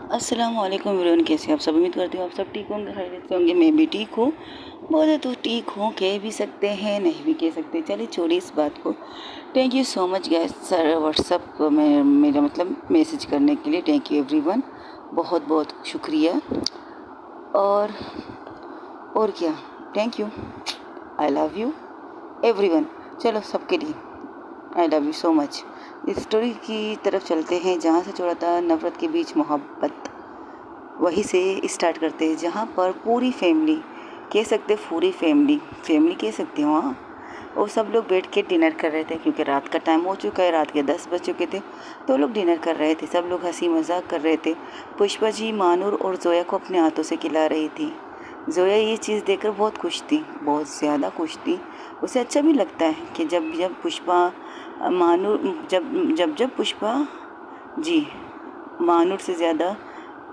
अस्सलामुअलैकुम एवरीवन, कैसे आप सब। उम्मीद करती हूँ आप सब ठीक होंगे, खैरियत से होंगे। मैं भी ठीक हूँ। बोले तो ठीक हूँ, कह भी सकते हैं, नहीं भी कह सकते। चलिए छोड़िए इस बात को। Thank you so much guess sir WhatsApp में मेरा मतलब मैसेज करने के लिए। थैंक यू एवरीवन, बहुत बहुत शुक्रिया। और क्या, thank you, I love you everyone. चलो सबके लिए I love you so much. इस स्टोरी की तरफ चलते हैं जहाँ से छोड़ा था, नफ़रत के बीच मोहब्बत। वहीं से स्टार्ट करते हैं जहाँ पर पूरी फैमिली, कह सकते पूरी फैमिली कह सकते हो, हाँ, वो सब लोग बैठ के डिनर कर रहे थे क्योंकि रात का टाइम हो चुका है, रात के 10 बज चुके थे। तो लोग डिनर कर रहे थे, सब लोग हंसी मजाक कर रहे थे। पुष्पा जी मानूर और जोया को अपने हाथों से खिला रही थी। जोया ये चीज़ देखकर बहुत खुश थी, बहुत ज़्यादा खुश थी। उसे अच्छा भी लगता है कि जब जब पुष्पा मानूर जब पुष्पा जी मानूर से ज़्यादा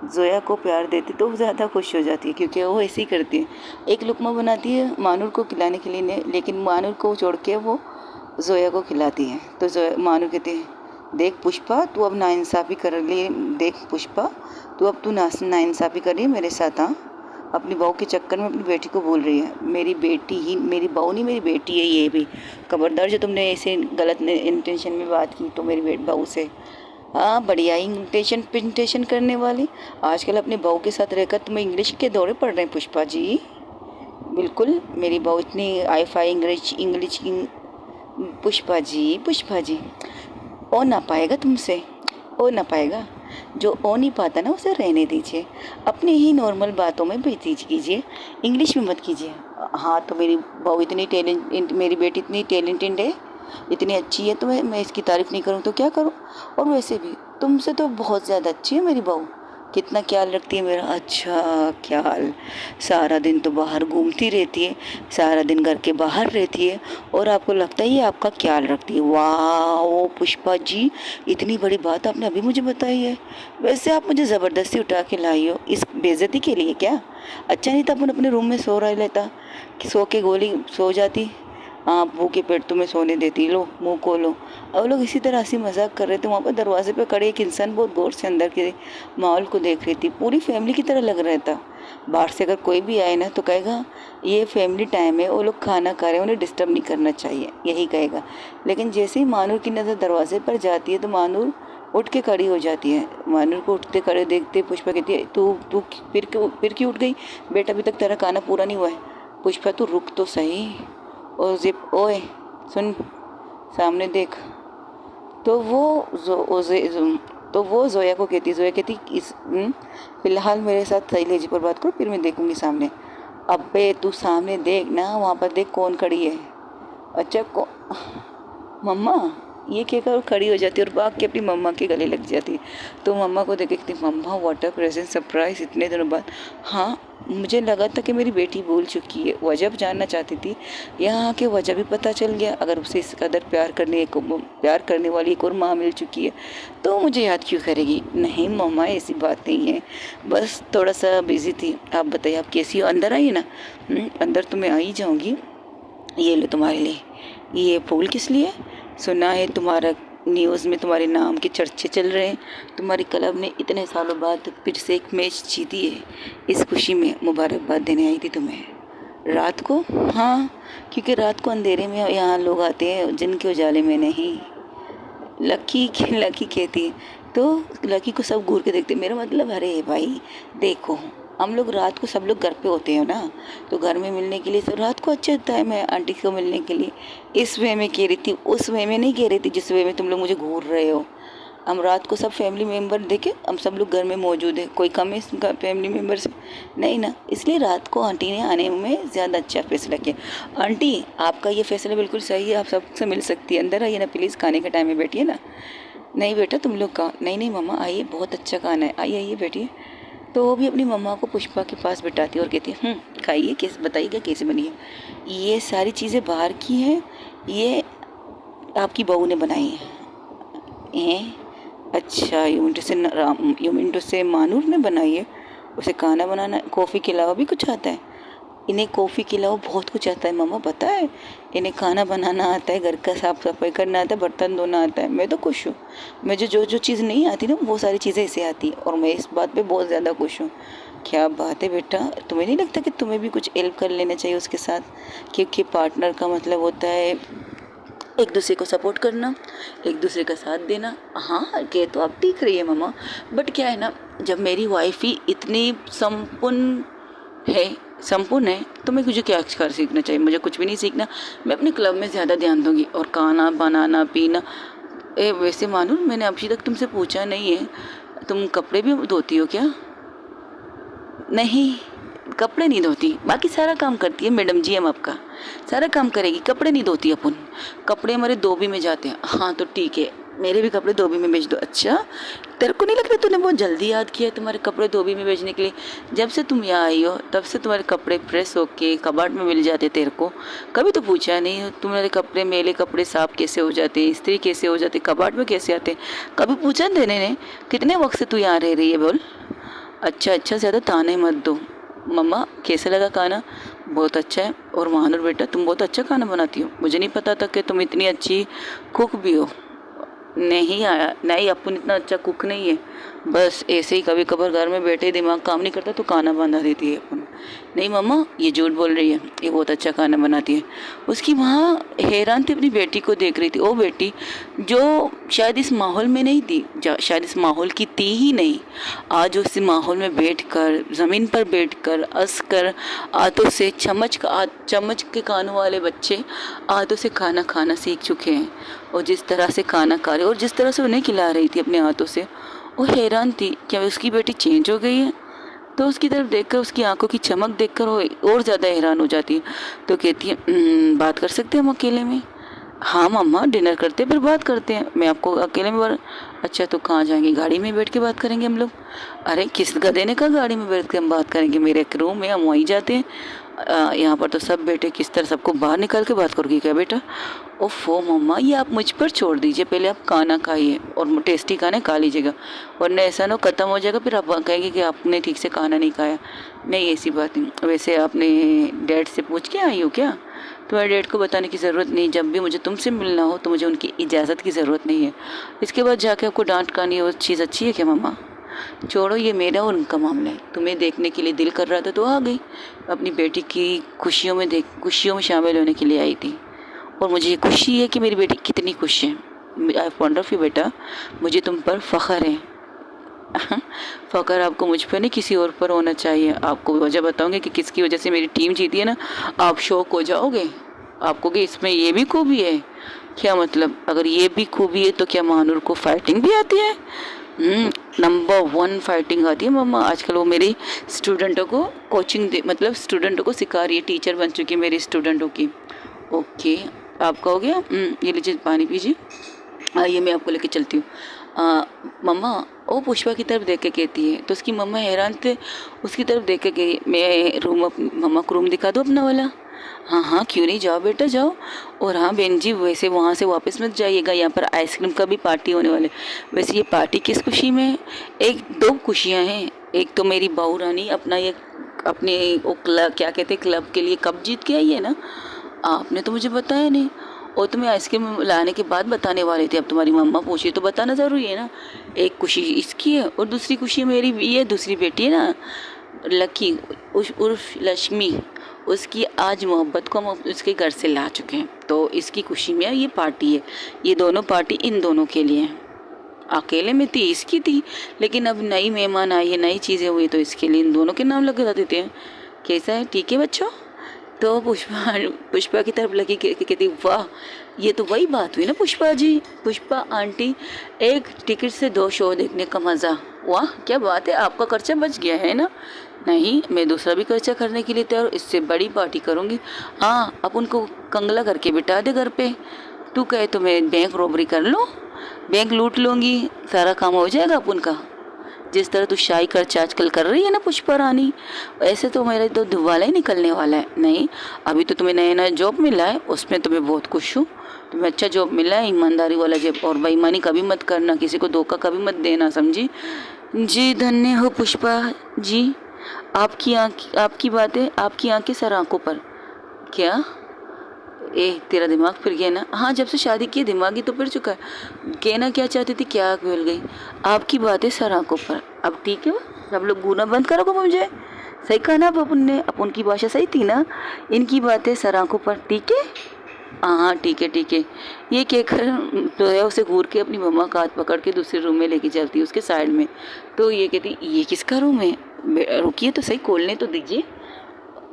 जोया को प्यार देती तो वो ज़्यादा खुश हो जाती है, क्योंकि वो ऐसे ही करती है। एक लुकमा बनाती है मानूर को खिलाने के लिए, लेकिन मानूर को छोड़ के वो जोया को खिलाती है। तो जोया मानूर कहते हैं, देख पुष्पा तू अब नाइंसाफ़ी कर रही है, देख पुष्पा तू अब नाइंसाफ़ी कर रही है मेरे साथ। हाँ, अपनी बहू के चक्कर में अपनी बेटी को बोल रही है। मेरी बेटी ही, मेरी बहू नहीं, मेरी बेटी है ये भी। खबरदार जो तुमने ऐसे गलत इंटेंशन में बात की तो मेरी बहू से। हाँ, बढ़िया इंटेंशन करने वाली। आजकल अपनी बहू के साथ रहकर तुम्हें इंग्लिश के दौरे पड़ रहे हैं पुष्पा जी। बिल्कुल, मेरी बहू इतनी आई इंग्लिश पुष्पा जी ओ ना पाएगा तुमसे, ओ ना पाएगा। जो ओ नहीं पाता ना उसे रहने दीजिए, अपनी ही नॉर्मल बातों में व्यतीत कीजिए, इंग्लिश में मत कीजिए। हाँ, तो मेरी बहू इतनी मेरी बेटी इतनी टैलेंटेड है, इतनी अच्छी है, तो मैं इसकी तारीफ़ नहीं करूँ तो क्या करूँ। और वैसे भी तुमसे तो बहुत ज़्यादा अच्छी है मेरी बहू, कितना ख्याल रखती है मेरा। अच्छा ख्याल, सारा दिन तो बाहर घूमती रहती है, सारा दिन घर के बाहर रहती है और आपको लगता है ये आपका ख्याल रखती है। वाह पुष्पा जी, इतनी बड़ी बात आपने अभी मुझे बताई है। वैसे आप मुझे ज़बरदस्ती उठा के लाई हो इस बेइज्जती के लिए क्या? अच्छा नहीं था अपन अपने रूम में सो रह लेता, सो के गोली सो जाती। हाँ, भूखे पेट तुम्हें सोने देती, लो मुंह खोलो। अब लोग इसी तरह हंसी मजाक कर रहे थे। वहाँ पर दरवाजे पे खड़े एक इंसान बहुत गौर से अंदर के माहौल को देख रही थी। पूरी फैमिली की तरह लग रहा था। बाहर से अगर कोई भी आए ना तो कहेगा ये फैमिली टाइम है, वो लोग खाना खा रहे हैं, उन्हें डिस्टर्ब नहीं करना चाहिए, यही कहेगा। लेकिन जैसे ही मानूर की नज़र दरवाजे पर जाती है तो मानूर उठ के खड़ी हो जाती है। मानूर को उठते खड़े देखते पुष्पा कहती है, तू तू फिर क्यों उठ गई? बेटा अभी तक तेरा खाना पूरा नहीं हुआ है। पुष्पा तू रुक तो सही। और जिप ओए सुन, सामने देख। तो वो जोया को कहती, जोया कहती इस फिलहाल मेरे साथ सही लेजी पर बात करो, फिर मैं देखूंगी सामने। अबे तू सामने देख ना, वहाँ पर देख कौन खड़ी है। अच्छा मम्मा, ये कहकर खड़ी हो जाती है और भाग के अपनी मम्मा के गले लग जाती है। तो मम्मा को देख देखती, मम्मा व्हाट अ प्रेजेंट सरप्राइज, इतने दिनों बाद। हाँ, मुझे लगा था कि मेरी बेटी भूल चुकी है, वजह जानना चाहती थी। यहाँ आके वजह भी पता चल गया। अगर उसे इस कदर प्यार करने वाली एक और माँ मिल चुकी है तो मुझे याद क्यों करेगी? नहीं मम्मा, ऐसी बात नहीं है, बस थोड़ा सा बिजी थी। आप बताइए आप कैसी हो? अंदर आइए ना। अंदर तो मैं आ ही जाऊँगी। ये लो तुम्हारे लिए, ये फूल किस लिए? सुना है तुम्हारा न्यूज़ में तुम्हारे नाम के चर्चे चल रहे हैं, तुम्हारी क्लब ने इतने सालों बाद फिर से एक मैच जीती है, इस खुशी में मुबारकबाद देने आई थी तुम्हें रात को। हाँ, क्योंकि रात को अंधेरे में यहाँ लोग आते हैं, जिनके उजाले में नहीं। लकी कहती है तो लकी को सब घूर के देखते। मेरा मतलब अरे भाई देखो, हम लोग रात को सब लोग घर पे होते हैं ना, तो घर में मिलने के लिए सब रात को अच्छा टाइम है आंटी को मिलने के लिए। इस वे में कह रही थी, उस वे में नहीं कह रही थी जिस वे में तुम लोग मुझे घूर रहे हो। हम रात को सब फैमिली मेम्बर देखे, हम सब लोग घर में मौजूद है, कोई कम है इसका फैमिली मेम्बर से? नहीं ना, इसलिए रात को आंटी ने आने में ज़्यादा अच्छा फैसला किया। आंटी आपका ये फैसला बिल्कुल सही है, आप सबसे मिल सकती है, अंदर आइए ना प्लीज़, खाने के टाइम में बैठिए ना। नहीं बेटा तुम लोग का नहीं मम्मा आइए, बहुत अच्छा खाना है, आइए बैठिए। तो वो भी अपनी मम्मा को पुष्पा के पास बिठाती और कहती है, खाइए, कैसे बताइएगा कैसे बनी है। ये सारी चीज़ें बाहर की हैं, ये आपकी बहू ने बनाई हैं। अच्छा, यूमिंटो से मानूर ने बनाई है? उसे खाना बनाना, कॉफ़ी के अलावा भी कुछ आता है? इन्हें कॉफ़ी के अलावा बहुत कुछ आता है मम्मा, पता है। इन्हें खाना बनाना आता है, घर का साफ सफाई करना आता है, बर्तन धोना आता है। मैं तो खुश हूँ। मुझे जो जो चीज़ नहीं आती ना वो सारी चीज़ें इसे आती है, और मैं इस बात पे बहुत ज़्यादा खुश हूँ। क्या बात है बेटा, तुम्हें नहीं लगता कि तुम्हें भी कुछ हेल्प कर लेना चाहिए उसके साथ? क्योंकि पार्टनर का मतलब होता है एक दूसरे को सपोर्ट करना, एक दूसरे का साथ देना। हाँ कह तो आप ठीक रही है मम्मा, बट क्या है ना, जब मेरी वाइफ ही इतनी संपूर्ण है तो मैं मुझे क्या कर सीखना चाहिए? मुझे कुछ भी नहीं सीखना। मैं अपने क्लब में ज़्यादा ध्यान दूंगी, और खाना बनाना पीना। वैसे मानो मैंने अभी तक तुमसे पूछा नहीं है, तुम कपड़े भी धोती हो क्या? नहीं, कपड़े नहीं धोती, बाकी सारा काम करती है मैडम जी। हम आपका सारा काम करेगी, कपड़े नहीं धोती अपन। कपड़े हमारे धोबी में जाते हैं। हाँ तो ठीक है, मेरे भी कपड़े धोबी में भेज दो। अच्छा, तेरे को नहीं लगता तूने बहुत जल्दी याद किया है तुम्हारे कपड़े धोबी में भेजने के लिए? जब से तुम यहाँ आई हो तब से तुम्हारे कपड़े प्रेस होके कबाड़ में मिल जाते तेरे को। कभी तो पूछा नहीं तुम्हारे कपड़े, मेले कपड़े साफ कैसे हो जाते, इस्त्री कैसे हो जाते, कबाड़ में कैसे आते? कभी पूछा देने ने? कितने वक्त से तू यहाँ रह रही है बोल? अच्छा, ज़्यादा ताने मत दो। मम्मा कैसा लगा खाना? बहुत अच्छा है। और महानूर बेटा तुम बहुत अच्छा खाना बनाती हो, मुझे नहीं पता था कि तुम इतनी अच्छी कुक भी हो। नहीं आया नहीं, अपन इतना अच्छा कुक नहीं है, बस ऐसे ही कभी कभार घर में बैठे दिमाग काम नहीं करता तो खाना बना देती है अपन। नहीं मम्मा ये झूठ बोल रही है, ये बहुत अच्छा खाना बनाती है। उसकी माँ हैरान थी, अपनी बेटी को देख रही थी। वो बेटी जो शायद इस माहौल में नहीं थी, शायद इस माहौल की थी ही नहीं, आज उस माहौल में बैठकर, ज़मीन पर बैठकर, हंस कर, हाथों से चम्मच के कानों वाले बच्चे हाथों से खाना खाना सीख चुके हैं। और जिस तरह से खाना खा रहे और जिस तरह से उन्हें खिला रही थी अपने हाथों से, वो हैरान थी क्या उसकी बेटी चेंज हो गई है। तो उसकी तरफ देखकर, उसकी आंखों की चमक देखकर वो और ज़्यादा हैरान हो जाती है। तो कहती है बात कर सकते हैं हम अकेले में? हाँ मम्मा, डिनर करते हैं फिर बात करते हैं, मैं आपको अकेले में अच्छा तो कहाँ जाएंगे? गाड़ी में बैठ के बात करेंगे हम लोग। अरे किस गधे ने कहा गाड़ी में बैठ के हम बात करेंगे? मेरे एक रूम है, हम वहीं जाते हैं। यहाँ पर तो सब बेटे, किस तरह सबको बाहर निकाल के बात करोगी क्या बेटा? ओफो मम्मा, ये आप मुझ पर छोड़ दीजिए, पहले आप खाना खाइए और टेस्टी खाने खा लीजिएगा, वरना ऐसा ना ख़त्म हो जाएगा फिर आप कहेंगे कि आपने ठीक से खाना नहीं खाया। नहीं ऐसी बात नहीं। वैसे आपने डैड से पूछ के आई हो क्या? तुम्हारे डैड को बताने की ज़रूरत नहीं, जब भी मुझे तुमसे मिलना हो तो मुझे उनकी इजाज़त की ज़रूरत नहीं है। इसके बाद जाके आपको डांट खानी है, वो चीज़ अच्छी है क्या मम्मा? छोड़ो, ये मेरा और उनका मामला है। तुम्हें देखने के लिए दिल कर रहा था तो आ गई, अपनी बेटी की खुशियों में शामिल होने के लिए आई थी। और मुझे ये खुशी है कि मेरी बेटी कितनी खुश है। आई फॉन्ड ऑफ यू बेटा, मुझे तुम पर फ़ख्र है। फ़ख्र आपको मुझ पर नहीं किसी और पर होना चाहिए। आपको वजह बताऊंगी कि किसकी वजह से मेरी टीम जीती है ना, आप शौक हो जाओगे। आपको कि इसमें ये भी खूबी है क्या? मतलब अगर ये भी खूबी है तो क्या महानूर को फाइटिंग भी आती है? नंबर 1 फाइटिंग आती है मम्मा। आजकल वो मेरी स्टूडेंटों को मतलब स्टूडेंटों को सिखा रही है, टीचर बन चुकी है मेरी स्टूडेंटों की। ओके, आपका हो गया? ये लीजिए पानी पीजिए। आइए मैं आपको लेके चलती हूँ। मम्मा, वो पुष्पा की तरफ देख के कहती है। तो उसकी मम्मा हैरान थे, उसकी तरफ देख के गई। मैं मम्मा को रूम दिखा दूँ अपना वाला? हाँ क्यों नहीं, जाओ बेटा जाओ। और हाँ बहन जी, वैसे वहाँ से वापस मत जाइएगा, यहाँ पर आइसक्रीम का भी पार्टी होने वाले। वैसे ये पार्टी किस खुशी में है? एक दो खुशियाँ हैं। एक तो मेरी बहू रानी अपने वो क्या कहते हैं क्लब के लिए कप जीत के आई है ना, आपने तो मुझे बताया नहीं। और तुम्हें आइसक्रीम लाने के बाद बताने वाले थे, अब तुम्हारी मम्मा पूछी तो बताना ज़रूरी है ना। एक खुशी इसकी है और दूसरी खुशी मेरी ये दूसरी बेटी है ना, लकी उर्फ लक्ष्मी, उसकी आज मोहब्बत को हम उसके घर से ला चुके हैं। तो इसकी खुशी में ये पार्टी है। ये दोनों पार्टी इन दोनों के लिए है। अकेले में थी इसकी थी, लेकिन अब नई मेहमान आई है, नई चीज़ें हुई, तो इसके लिए इन दोनों के नाम लगा देते हैं। कैसा है? ठीक है बच्चों। तो पुष्पा की तरफ लगी कहती, वाह ये तो वही बात हुई ना पुष्पा जी, पुष्पा आंटी, एक टिकट से 2 शो देखने का मज़ा। वाह क्या बात है, आपका खर्चा बच गया है ना? नहीं, मैं दूसरा भी खर्चा करने के लिए तैयार, इससे बड़ी पार्टी करूँगी। हाँ, अब उनको कंगला करके बिठा दे घर पे। तू कहे तो मैं बैंक रॉबरी कर लूँ, बैंक लूट लूँगी, सारा काम हो जाएगा अपन का। जिस तरह तू शाही खर्च आजकल कर रही है ना पुष्पा रानी, ऐसे तो मेरा तो दुवाला ही निकलने वाला है। नहीं, अभी तो तुम्हें नया जॉब मिला है, उसमें तो मैं बहुत खुश हूँ। तुम्हें अच्छा जॉब मिला है, ईमानदारी वाला जॉब, और बेईमानी कभी मत करना, किसी को धोखा कभी मत देना, समझी? जी धन्य हो पुष्पा जी। आपकी बातें, आपकी आंखें सर आंखों पर। क्या? तेरा दिमाग फिर गया ना? हाँ, जब से शादी की दिमाग ही तो फिर चुका है। कहना क्या चाहती थी, क्या भूल गई? आपकी बातें सर आंखों पर। अब ठीक है, सब लोग गूना बंद करोगे मुझे। सही कहा ना अब अपन ने? अपन की भाषा सही थी ना? इनकी बातें सर आंखों पर, ठीक है। हाँ ठीक है ठीक है। ये कहकर जो है उसे घूर के अपनी मम्मा का हाथ पकड़ के दूसरे रूम में लेके चलती है, उसके साइड में। तो ये कहती, ये किसका रूम है? रुकिए तो सही, खोलने तो दीजिए।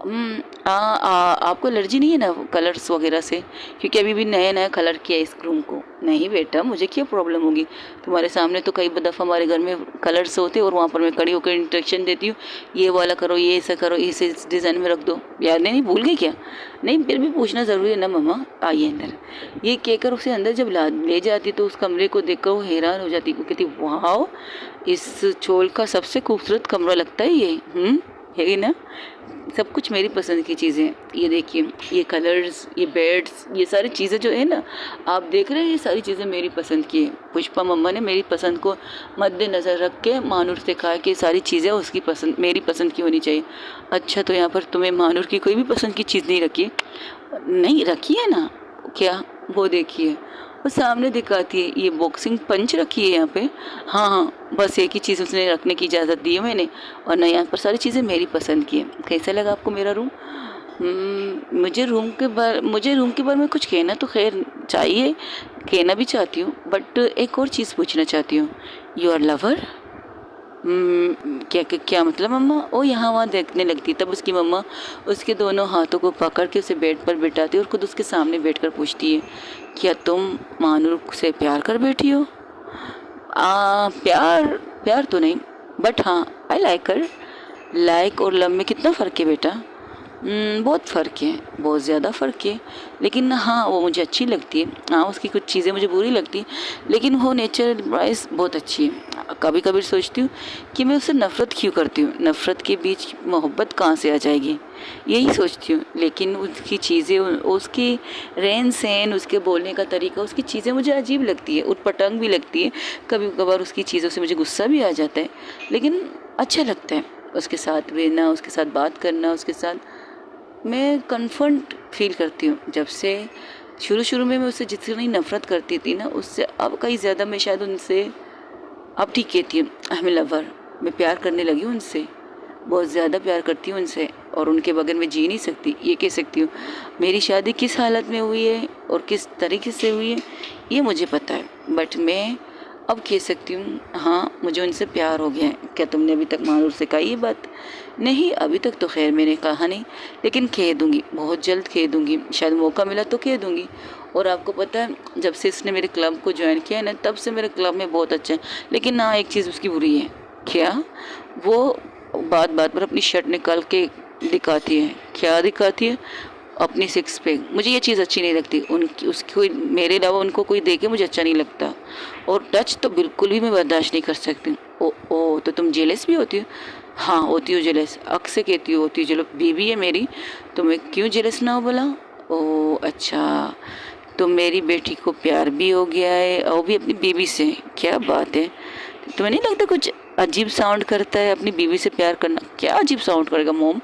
आपको एलर्जी नहीं है ना कलर्स वगैरह से? क्योंकि अभी भी नया नया कलर किया है इस रूम को। नहीं बेटा, मुझे क्या प्रॉब्लम होगी? तुम्हारे सामने तो कई दफ़ा हमारे घर में कलर्स होते और वहाँ पर मैं खड़ी होकर इंस्ट्रक्शन देती हूँ, ये वाला करो, ये ऐसा करो, इसे डिज़ाइन में रख दो। याद नहीं, भूल गई क्या? नहीं, फिर भी पूछना ज़रूरी है ना मम्मा। आइए अंदर। ये कहकर उसे अंदर जब ले जाती तो उस कमरे को देखकर वो हैरान हो जाती। वो कहती, वाह, इस चोल का सबसे खूबसूरत कमरा लगता है ये। है ना? सब कुछ मेरी पसंद की चीज़ें। ये देखिए, ये कलर्स, ये बेड्स, ये सारी चीज़ें जो है ना, आप देख रहे हैं, ये सारी चीज़ें मेरी पसंद की है। पुष्पा मम्मा ने मेरी पसंद को मद्देनज़र रख के मानूर से कहा कि सारी चीज़ें उसकी पसंद, मेरी पसंद की होनी चाहिए। अच्छा, तो यहाँ पर तुम्हें मानूर की कोई भी पसंद की चीज़ नहीं रखी? नहीं रखी है ना? क्या? वो देखिए, वो सामने दिखाती है, ये बॉक्सिंग पंच रखी है यहाँ पे। हाँ हाँ, बस एक ही चीज़ उसने रखने की इजाज़त दी है मैंने, और ना यहाँ पर सारी चीज़ें मेरी पसंद की है। कैसा लगा आपको मेरा रूम? मुझे रूम के बारे में कुछ कहना तो खैर चाहिए, कहना भी चाहती हूँ, बट एक और चीज़ पूछना चाहती हूँ। You are lover? क्या क्या क्या मतलब मम्मा? ओ, यहाँ वहाँ देखने लगती। तब उसकी मम्मा उसके दोनों हाथों को पकड़ के उसे बेड पर बिठाती और खुद उसके सामने बैठकर पूछती है, क्या तुम मानूर से प्यार कर बैठी हो? प्यार प्यार तो नहीं, बट हाँ, आई लाइक कर। लाइक और लव में कितना फ़र्क है बेटा? बहुत फ़र्क है, बहुत ज़्यादा फ़र्क है। लेकिन हाँ, वो मुझे अच्छी लगती है। हाँ, उसकी कुछ चीज़ें मुझे बुरी लगती हैं, लेकिन वो नेचर वाइज बहुत अच्छी है। कभी कभी सोचती हूँ कि मैं उससे नफ़रत क्यों करती हूँ। नफ़रत के बीच मोहब्बत कहाँ से आ जाएगी, यही सोचती हूँ। लेकिन उसकी चीज़ें, उसकी रहन सहन, उसके बोलने का तरीका, उसकी चीज़ें मुझे अजीब लगती है, उटपटांग भी लगती है। कभी कभार उसकी चीज़ों से मुझे गुस्सा भी आ जाता है, लेकिन अच्छा लगता है उसके साथ रहना, उसके साथ बात करना। उसके साथ मैं कन्फर्ट फील करती हूँ। जब से शुरू में मैं उससे जितनी नफ़रत करती थी ना, उससे अब कहीं ज़्यादा मैं शायद उनसे अब ठीक कहती हूँ, आई एम लवर। मैं प्यार करने लगी हूँ उनसे, बहुत ज़्यादा प्यार करती हूँ उनसे, और उनके बगैर मैं जी नहीं सकती, ये कह सकती हूँ। मेरी शादी किस हालत में हुई है और किस तरीके से हुई है ये मुझे पता है, बट मैं अब कह सकती हूँ, हाँ, मुझे उनसे प्यार हो गया है। क्या तुमने अभी तक मानूर से कही ये बात? नहीं, अभी तक तो खैर मैंने कहा नहीं, लेकिन कह दूँगी, बहुत जल्द कह दूँगी। शायद मौका मिला तो कह दूँगी। और आपको पता है, जब से इसने मेरे क्लब को ज्वाइन किया है ना, तब से मेरे क्लब में बहुत अच्छा है। लेकिन हाँ, एक चीज़ उसकी बुरी है। क्या? वो बात बात पर अपनी शर्ट निकाल के दिखाती है। क्या दिखाती है? अपनी सिक्स पैक। मुझे ये चीज़ अच्छी नहीं लगती। उनकी उसकी कोई, मेरे अलावा उनको कोई देखे मुझे अच्छा नहीं लगता। और टच तो बिल्कुल भी मैं बर्दाश्त नहीं कर सकती। ओ, तो तुम जेलस भी होती हो? हाँ, होती हूँ जेलस, अक्सर कहती हूँ होती हूँ। चलो, बीवी है मेरी तो मैं क्यों जेलस ना हो बोला? ओ अच्छा, तो मेरी बेटी को प्यार भी हो गया है, और भी अपनी बीवी से। क्या बात है! तुम्हें नहीं लगता कुछ अजीब साउंड करता है अपनी बीवी से प्यार करना? क्या अजीब साउंड करेगा मोम?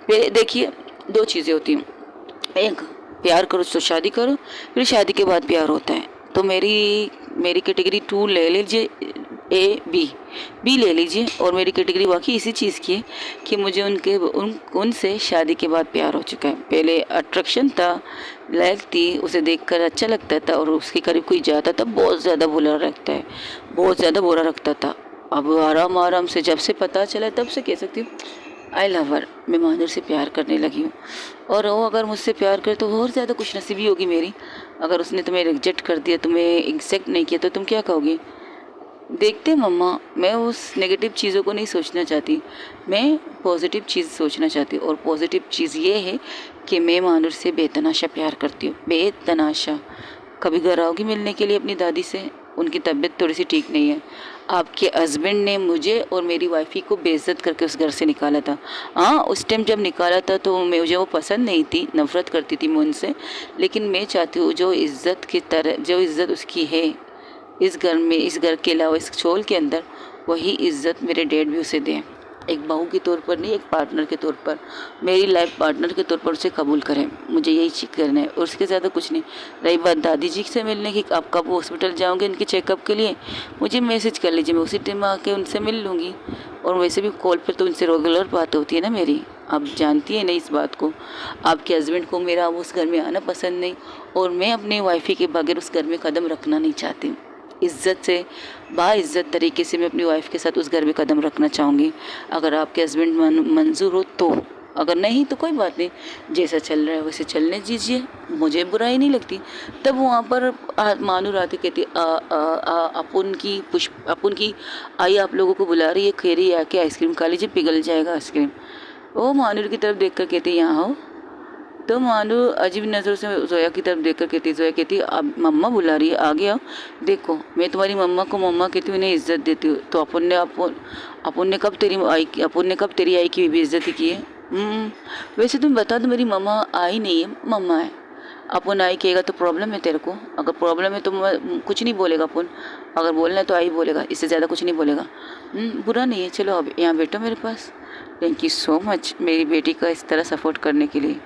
देखिए, दो चीज़ें होती हैं। एक, प्यार करो तो शादी करो, फिर शादी के बाद प्यार होता है। तो मेरी कैटेगरी 2 ले लीजिए, बी ले लीजिए। और मेरी कैटेगरी वाकई इसी चीज़ की है कि मुझे उनसे शादी के बाद प्यार हो चुका है। पहले अट्रैक्शन था, लाइक थी, उसे देखकर अच्छा लगता था, और उसके करीब कोई जाता था बहुत ज़्यादा बुरा लगता है, बहुत ज़्यादा बुरा लगता था। अब आराम आराम से जब से पता चला, तब से कह सकती हूँ आई लव हर। मैं मानूर से प्यार करने लगी हूँ, और वो अगर मुझसे प्यार करे तो और ज़्यादा खुशनसीबी होगी मेरी। अगर उसने तुम्हें रिजेक्ट कर दिया, तुम्हें एक्सेप्ट नहीं किया, तो तुम क्या कहोगी? देखते मम्मा, मैं उस नेगेटिव चीज़ों को नहीं सोचना चाहती, मैं पॉजिटिव चीज़ सोचना चाहती हूँ। और पॉजिटिव चीज़ ये है कि मैं मानूर से बेतनाशा प्यार करती हूँ, बेतनाशा। कभी घर आओगी मिलने के लिए अपनी दादी से? उनकी तबीयत थोड़ी सी ठीक नहीं है। आपके हस्बैंड ने मुझे और मेरी वाइफी को बेइज्जत करके उस घर से निकाला था। हाँ, उस टाइम जब निकाला था तो मुझे वो पसंद नहीं थी, नफ़रत करती थी मैं उनसे। लेकिन मैं चाहती हूँ जो इज़्ज़त की तरह, जो इज़्ज़त उसकी है इस घर में, इस घर के अलावा इस छोल के अंदर, वही इज़्ज़त मेरे डैड भी उसे दें। एक बहू के तौर पर नहीं, एक पार्टनर के तौर पर, मेरी लाइफ पार्टनर के तौर पर उसे कबूल करें। मुझे यही चीज़ करना है और उसके ज़्यादा कुछ नहीं। रही बात दादी जी से मिलने की, आप कब हॉस्पिटल जाओगे इनके चेकअप के लिए, मुझे मैसेज कर लीजिए, मैं उसी टाइम में आके उनसे मिल लूँगी। और वैसे भी कॉल पर तो उनसे रेगुलर बात होती है ना मेरी, आप जानती हैं ना इस बात को। आपके हस्बैंड को मेरा उस घर में आना पसंद नहीं, और मैं अपनी वाइफी के बगैर उस घर में कदम रखना नहीं चाहती। इज़्ज़त से, बाइज़्ज़त तरीके से मैं अपनी वाइफ के साथ उस घर में कदम रखना चाहूँगी। अगर आपके हस्बैंड मंजूर हो तो, अगर नहीं तो कोई बात नहीं, जैसा चल रहा है वैसे चलने दीजिए, मुझे बुराई नहीं लगती। तब वहाँ पर मानूर आती, कहती अपुन की आई आप लोगों को बुला रही है, कह रही है आके आइसक्रीम खा लीजिए, पिघल जाएगा आइसक्रीम। वो मानूर की तरफ देख कर कहती यहाँ हो। तो मानू अजीब नज़रों से जोया की तरफ देखकर कहती, जोया कहती अब मम्मा बुला रही है, आ गया। देखो मैं तुम्हारी मम्मा को मम्मा कहती हूँ, इन्हें इज्जत देती हूँ, तो अपन ने कब तेरी आई की बेइज्जती की है? वैसे तुम बता दो, मेरी मम्मा आई नहीं है, मम्मा है। अपन आई कहेगा तो प्रॉब्लम है तेरे को, अगर प्रॉब्लम है तो कुछ नहीं बोलेगा अपन, अगर बोलना है तो आई बोलेगा, इससे ज़्यादा कुछ नहीं बोलेगा। बुरा नहीं है, चलो अब यहाँ बैठो मेरे पास। थैंक यू सो मच मेरी बेटी का इस तरह सपोर्ट करने के लिए।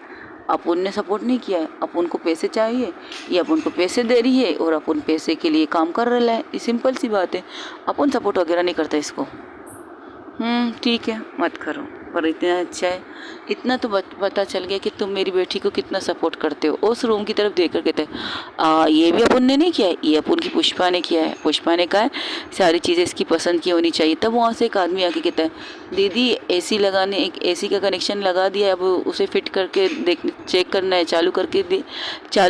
अपन ने सपोर्ट नहीं किया है, अपन को पैसे चाहिए, ये अपन को पैसे दे रही है और अपन पैसे के लिए काम कर रहा है, ये सिंपल सी बात है। अपन सपोर्ट वगैरह नहीं करता इसको। ठीक है मत करो, पर इतना अच्छा है, इतना तो पता चल गया कि तुम मेरी बेटी को कितना सपोर्ट करते हो। उस रूम की तरफ देख कर कहते हैं ये भी अपन ने नहीं किया है, ये अपन की पुष्पा ने किया है। पुष्पा ने कहा है सारी चीज़ें इसकी पसंद की होनी चाहिए। तब वहाँ से एक आदमी आके कहता है दीदी एसी लगाने, एक एसी का कनेक्शन लगा दिया है, अब उसे फिट करके चेक करना है, चालू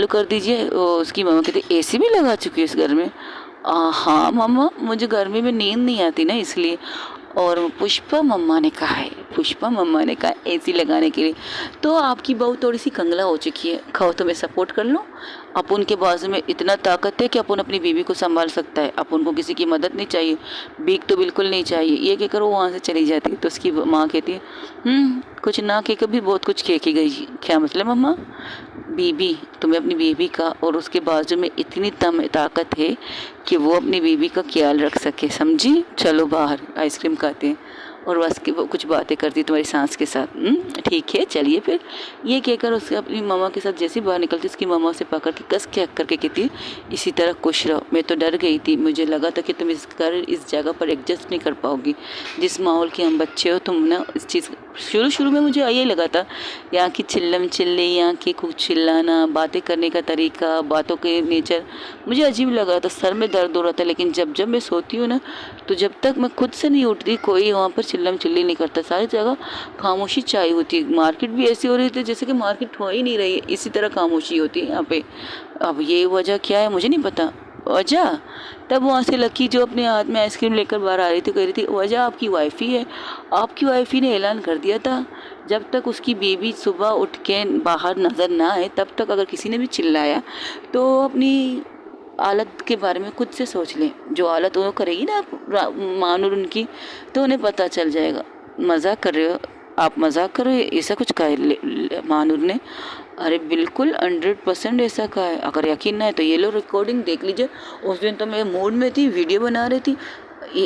कर दीजिए। उसकी मम्मा कहती एसी भी लगा चुकी है इस घर में? हाँ मम्मा, मुझे गर्मी में नींद नहीं आती ना इसलिए। और पुष्पा मम्मा ने कहा एसी लगाने के लिए। तो आपकी बहू थोड़ी सी कंगला हो चुकी है, खाओ तो मैं सपोर्ट कर लूँ। अपन के बाजू में इतना ताकत है कि अपन अपनी बीवी को संभाल सकता है, अपन को किसी की मदद नहीं चाहिए, भीख तो बिल्कुल नहीं चाहिए। ये कहकर वो वहाँ से चली जाती है। तो उसकी माँ कहती है कुछ ना कहकर भी बहुत कुछ कह के गई। क्या मतलब मम्मा? बीबी, तुम्हें अपनी बीबी का और उसके बाजू में इतनी ताकत है कि वो अपनी बीबी का ख्याल रख सके, समझी? चलो बाहर आइसक्रीम खाते हैं। और बस के वो कुछ बातें करती तुम्हारी सांस के साथ। ठीक है चलिए फिर। ये कहकर उसके अपनी मामा के साथ जैसे बाहर निकलती, उसकी मामा से पकड़ के कस के हक करके कहती इसी तरह खुश रहो। मैं तो डर गई थी, मुझे लगा था कि तुम इस जगह पर एडजस्ट नहीं कर पाओगी, जिस माहौल के हम बच्चे हो तुम ना। इस चीज़ शुरू में मुझे यही लगा था, यहाँ की चिल्लम चिल्ली, यहाँ के कुछ चिल्लाना, बातें करने का तरीका, बातों के नेचर मुझे अजीब लगा था, सर में दर्द हो रहा था। लेकिन जब मैं सोती हूँ ना, तो जब तक मैं खुद से नहीं उठती कोई वहाँ पर चिल्लम चिल्ली नहीं करता, सारी जगह खामोशी चाहिए होती है। मार्केट भी ऐसी हो रही थी जैसे कि मार्केट हो ही नहीं रही है, इसी तरह खामोशी होती है यहाँ पे। अब ये वजह क्या है मुझे नहीं पता वजह। तब वहाँ से लकी जो अपने हाथ में आइसक्रीम लेकर बाहर आ रही थी, कह रही थी वजह आपकी वाइफी है, आपकी वाइफी ने ऐलान कर दिया था जब तक उसकी बेबी सुबह उठ के बाहर नज़र ना आए तब तक अगर किसी ने भी चिल्लाया तो अपनी हालत के बारे में खुद से सोच लें। जो हालत वो करेगी ना मानूर उनकी, तो उन्हें पता चल जाएगा। मजाक कर रहे हो आप, मजाक कर रहे हो, ऐसा कुछ कहा मानूर ने? अरे बिल्कुल 100% ऐसा कहा है। अगर यकीन ना है तो ये लो रिकॉर्डिंग देख लीजिए। उस दिन तो मैं मूड में थी, वीडियो बना रही थी,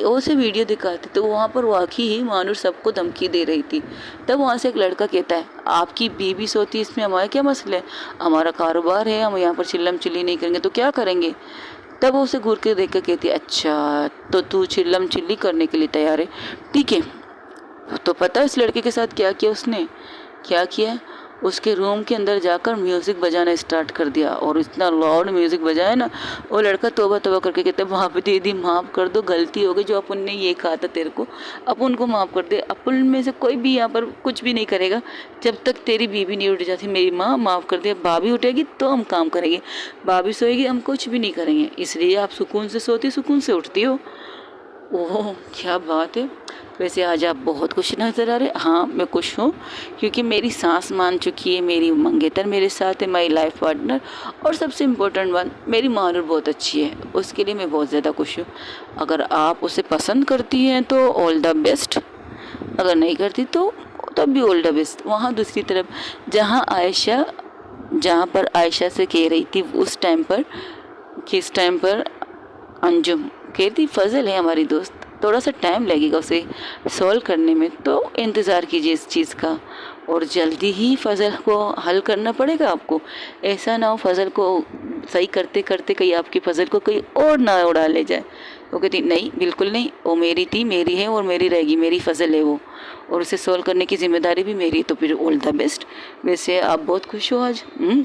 वो से वीडियो दिखाती तो वहाँ पर वाकई ही मानूर सबको धमकी दे रही थी। तब वहाँ से एक लड़का कहता है आपकी बीबी सोती, इसमें हमारा क्या मसला है, हमारा कारोबार है, हम यहाँ पर चिल्लम चिल्ली नहीं करेंगे तो क्या करेंगे? तब वो उसे घूर के देख कर कहती अच्छा तो तू चिल्लम चिल्ली करने के लिए तैयार है, ठीक है। तो पता है इस लड़के के साथ क्या किया उसने? क्या किया? उसके रूम के अंदर जाकर म्यूज़िक बजाना स्टार्ट कर दिया, और इतना लाउड म्यूज़िक बजाया ना, वो लड़का तौबा तौबा करके कहता है वहाँ पे दीदी माफ़ कर दो, गलती हो गई, जो अपन ने ये कहा था तेरे को, अपन को माफ़ कर दे। अपन में से कोई भी यहाँ पर कुछ भी नहीं करेगा जब तक तेरी बीवी नहीं उठ जाती। मेरी माँ माफ़ कर दे, भाभी उठेगी तो हम काम करेंगे, भाभी सोएगी हम कुछ भी नहीं करेंगे, इसलिए आप सुकून से सोती, सुकून से उठती हो। ओह क्या बात है। वैसे आज आप बहुत खुश नज़र आ रहे। हाँ मैं खुश हूँ क्योंकि मेरी सांस मान चुकी है, मेरी मंगेतर मेरे साथ है, माई लाइफ पार्टनर, और सबसे इम्पोर्टेंट बात मेरी मानूर बहुत अच्छी है, उसके लिए मैं बहुत ज़्यादा खुश हूँ। अगर आप उसे पसंद करती हैं तो ऑल द बेस्ट, अगर नहीं करती तो तब भी ऑल द बेस्ट। वहाँ दूसरी तरफ जहाँ पर आयशा से कह रही थी किस टाइम पर अंजुम कहती फजल है हमारी दोस्त, थोड़ा सा टाइम लगेगा उसे सॉल्व करने में, तो इंतज़ार कीजिए इस चीज़ का और जल्दी ही फ़ज़ल को हल करना पड़ेगा आपको। ऐसा ना हो फ़ज़ल को सही करते करते कहीं आपकी फ़ज़ल को कोई और ना उड़ा ले जाए। वो कहती नहीं, बिल्कुल नहीं, वो मेरी थी, मेरी है और मेरी रहेगी, मेरी फ़ज़ल है वो, और उसे सॉल्व करने की ज़िम्मेदारी भी मेरी। तो फिर ऑल द बेस्ट। वैसे आप बहुत खुश हो आज?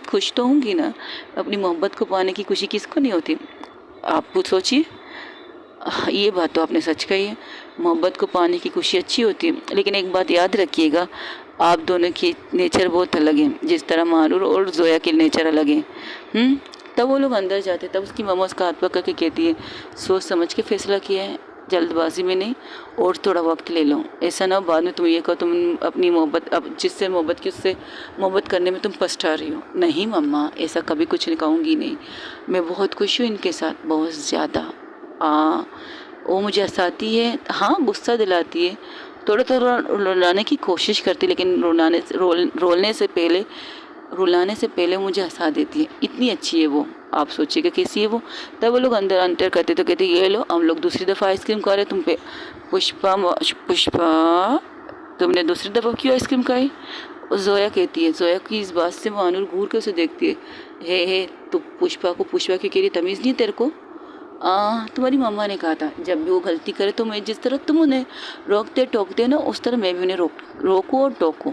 खुश तो होंगी ना। अपनी मोहब्बत को पाने की खुशी किसको नहीं होती? आप खुद सोचिए। ये बात तो आपने सच कही है, मोहब्बत को पाने की खुशी अच्छी होती है, लेकिन एक बात याद रखिएगा, आप दोनों की नेचर बहुत अलग है। जिस तरह मानूर और जोया के नेचर अलग है। तब वो लोग अंदर जाते, तब उसकी मम्मा उसका हाथ पकड़ के कहती है, सोच समझ के फैसला किया है, जल्दबाजी में नहीं, और थोड़ा वक्त ले लो। ऐसा ना हो बाद में तुम ये कहो तुम अपनी मोहब्बत, अब जिससे मोहब्बत की उससे मोहब्बत करने में तुम पछता रही हो। नहीं मम्मा, ऐसा कभी कुछ नहीं कहूँगी, नहीं, मैं बहुत खुश हूँ इनके साथ, बहुत ज़्यादा। वो मुझे हंसाती है, हाँ गुस्सा दिलाती है, थोड़ा थोड़ा रुलाने की कोशिश करती है, लेकिन रुलाने से पहले मुझे हंसा देती है। इतनी अच्छी है वो, आप सोचिएगा कैसी है वो। तब वो लोग अंदर अंतर करते तो कहते ये लो, हम लोग दूसरी दफ़ा आइसक्रीम खा रहे तुम पे। पुष्पा तुमने दूसरी दफ़ा क्यों आइसक्रीम खाई? जोया कहती है। जोया की इस बात से मानूर घूर के उसे देखती है। हे तो पुष्पा क्यों कह रही? तमीज़ नहीं तेरे को? तुम्हारी मम्मा ने कहा था जब भी वो गलती करे तो मैं, जिस तरह तुम उन्हें रोकते टोकते ना, उस तरह मैं भी उन्हें रोकूँ और टोकूँ।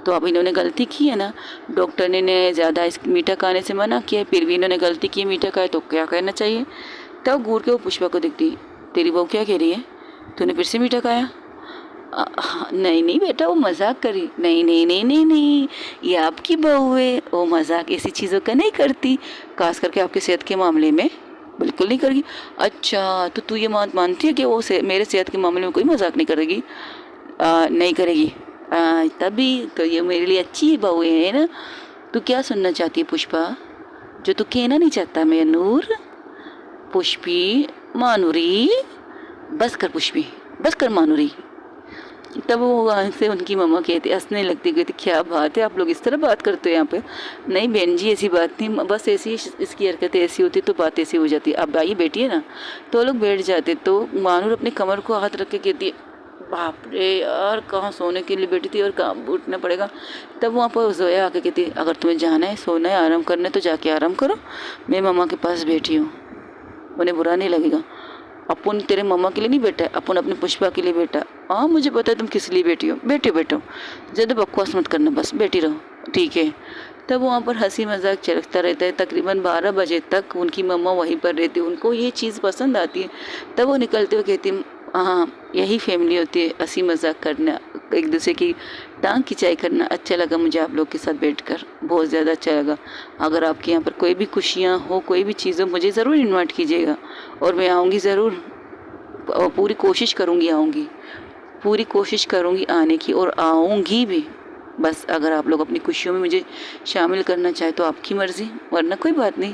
तो अब इन्होंने गलती की है ना, डॉक्टर ने ज़्यादा मीठा खाने से मना किया, फिर भी इन्होंने गलती की, मीठा खाए, तो क्या करना चाहिए? तब घूर के वो पुष्पा को दिखती, तेरी बहू क्या कह रही है, तूने फिर से मीठा खाया? नहीं नहीं बेटा, वो मजाक करी। नहीं नहीं नहीं नहीं नहीं, ये आपकी बहू है, वो मजाक ऐसी चीज़ों का नहीं करती, खास करके आपकी सेहत के मामले में बिल्कुल नहीं करेगी। अच्छा, तो तू ये मानती है कि वो मेरे सेहत के मामले में कोई मजाक नहीं करेगी? नहीं करेगी। तभी तो ये मेरे लिए अच्छी बहू है ना। तू क्या सुनना चाहती है पुष्पा, जो तू कहना नहीं चाहता? मैं नूर, पुष्पी, मानूरी, बस कर पुष्पी, बस कर मानूरी। तब वो वहाँ से उनकी मम्मा कहती, हंसने लगती, कहती क्या बात है, आप लोग इस तरह बात करते हो यहाँ पे? नहीं बहन जी, ऐसी बात नहीं, बस ऐसी इसकी हरकतें ऐसी होती तो बात ऐसी हो जाती। अब आइए बैठिए ना। तो लोग बैठ जाते, तो मानूर अपने कमर को हाथ रख के कहती है, बाप रे यार, कहाँ सोने के लिए बैठी थी और कहाँ उठना पड़ेगा। तब वहाँ पर जोया आके कहती, अगर तुम्हें जाना है, सोना है, आराम करना है तो जाके आराम करो, मैं मम्मा के पास बैठी हूँ, उन्हें बुरा नहीं लगेगा। अपन तेरे मम्मा के लिए नहीं बैठा है, अपन अपने पुष्पा के लिए बैठा। हाँ मुझे पता है तुम किस लिए बैठी हो, बैठो, ज़्यादा बकवास मत करना, बस बैठी रहो, ठीक है। तब वहाँ पर हंसी मजाक चलता रहता है। तकरीबन 12 बजे तक उनकी मम्मा वहीं पर रहती है, उनको ये चीज़ पसंद आती है। तब वो निकलते हुए कहती, हाँ यही फैमिली होती है, हंसी मजाक करना, एक दूसरे की टांग खिंचाई करना। अच्छा लगा मुझे आप लोग के साथ बैठकर, बहुत ज़्यादा अच्छा लगा। अगर आपके यहाँ पर कोई भी खुशियाँ हो, कोई भी चीज़ हो, मुझे ज़रूर इन्वाइट कीजिएगा और मैं आऊँगी ज़रूर, पूरी कोशिश करूँगी, पूरी कोशिश करूँगी आने की, और आऊँगी भी। बस अगर आप लोग अपनी खुशियों में मुझे शामिल करना चाहे तो आपकी मर्ज़ी, वरना कोई बात नहीं।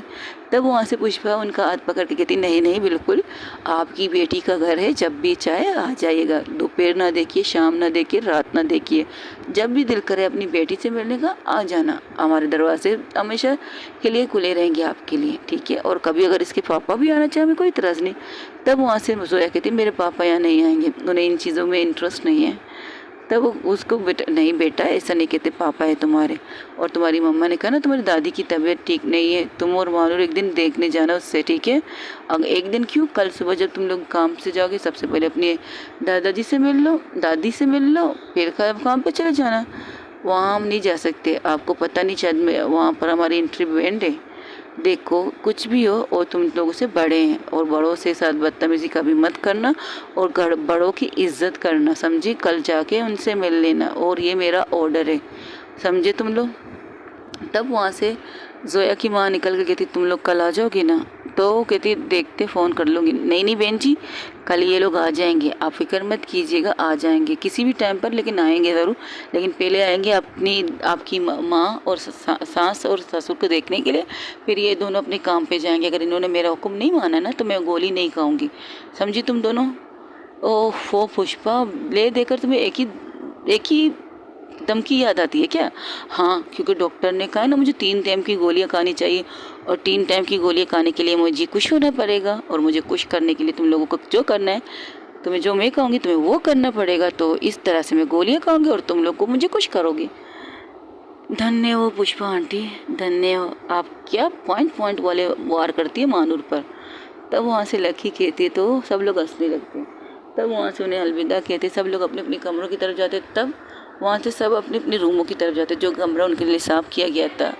तब वहाँ से पुष्पा उनका हाथ पकड़ के कहती, नहीं नहीं बिल्कुल, आपकी बेटी का घर है, जब भी चाहे आ जाइएगा। दोपहर ना देखिए, शाम ना देखिए, रात ना देखिए, जब भी दिल करे अपनी बेटी से मिलने का आ जाना। हमारे दरवाजे हमेशा के लिए खुले रहेंगे आपके लिए, ठीक है। और कभी अगर इसके पापा भी आना चाहे, कोई इतराज़ नहीं। तब वहाँ से जोया कहती, मेरे पापा यहाँ नहीं आएंगे, उन्हें इन चीज़ों में इंटरेस्ट नहीं है। तब उसको नहीं बेटा, ऐसा नहीं कहते, पापा है तुम्हारे, और तुम्हारी मम्मा ने कहा ना तुम्हारी दादी की तबीयत ठीक नहीं है, तुम और मानूर एक दिन देखने जाना उससे, ठीक है। अगर एक दिन क्यों, कल सुबह जब तुम लोग काम से जाओगे, सबसे पहले अपने दादाजी से मिल लो, दादी से मिल लो, फिर काम पे चले जाना। वहाँ हम नहीं जा सकते, आपको पता नहीं, शायद वहाँ पर हमारी एंट्री बैंड है। देखो कुछ भी हो, और तुम लोगों से बड़े हैं, और बड़ों से साथ बदतमीजी कभी मत करना, और बड़ों की इज्जत करना, समझी। कल जाके उनसे मिल लेना, और ये मेरा ऑर्डर है, समझे तुम लोग। तब वहाँ से जोया की माँ निकल के कहती, तुम लोग कल आ जाओगे ना? तो कहती, देखते फ़ोन कर लूँगी। नहीं नहीं बहन जी, कल ये लोग आ जाएंगे, आप फिक्र मत कीजिएगा, आ जाएंगे किसी भी टाइम पर, लेकिन आएंगे ज़रूर। लेकिन पहले आएंगे आपकी माँ और सास और ससुर को देखने के लिए, फिर ये दोनों अपने काम पे जाएंगे। अगर इन्होंने मेरा हुक्म नहीं माना ना तो मैं गोली नहीं खाऊंगी, समझी तुम दोनों। ओह पुष्पा, ले देकर तुम्हें एक ही दम की याद आती है क्या? हाँ, क्योंकि डॉक्टर ने कहा ना मुझे 3 टाइम की गोलियां खानी चाहिए, और 3 टाइम की गोलियां खाने के लिए मुझे खुश होना पड़ेगा, और मुझे खुश करने के लिए तुम लोगों को जो करना है तुम्हें जो मैं कहूँगी तुम्हें वो करना पड़ेगा, तो इस तरह से मैं गोलियाँ खाऊंगी और तुम लोग को मुझे खुश करोगी। धन्य हो पुष्पा आंटी, धन्य हो, आप क्या पॉइंट पॉइंट वाले वार करती है महानूर पर। तब वहाँ से लकी कहती तो सब लोग हंसने लगते। तब वहाँ से उन्हें अलविदा कहते, सब लोग अपने अपने कमरों की तरफ जाते। तब वहाँ से सब अपने अपने रूमों की तरफ जाते, जो कमरा उनके लिए साफ़ किया गया था